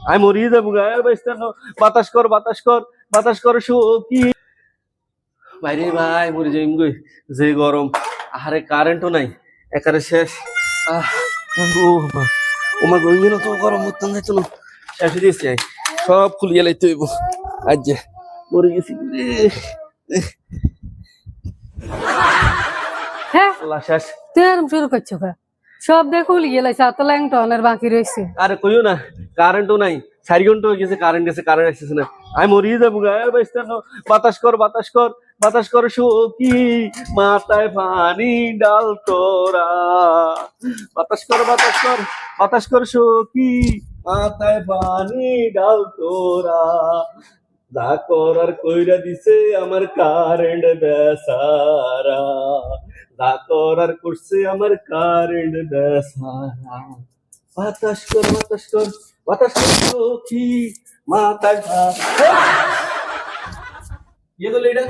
আমি মরিয়ে যাবো গায়ের বাইস্তান বাতাস কর বাতাস কর বাতাস কর সখী বাইরে ভাই মরে যাইম গই যে গরম আরে কারেন্টও নাই একারে শেষ ওমা গইয়ে না তো গরম মতন যাইতো না শেষ হয়ে দিয়েছে সব খুলিয়ে লাইতে হইব আজ যে মরে গেছি হ্যাঁ আল্লাহ শেষ তুই এরম শুরু করছো কা সব দেখো লিয়ে লাইছে আর তো ল্যাংটনের বাকি রয়েছে আরে কইও না কারেন্টও নাই 4 ঘন্টা হয়ে গেছে কারেন্ট আসছে না আমি মরিয়ে যাবো গায়ের বাইস্তান বাতাস কর বাতাস কর বাতাস কর সখী মাথায় পানি ডাল তোরা বাতাস কর বাতাস কর বাতাস কর সখী মাথায় পানি ডাল তোরা যা করার কইরা দিছে আমার কারেন্ট বেসারা যা করার করছে আমার কারেন্ট বেসারা বাতাস কর বাতাস কর বাতাস কর সখী মাথায় ইয়ে তো লেডা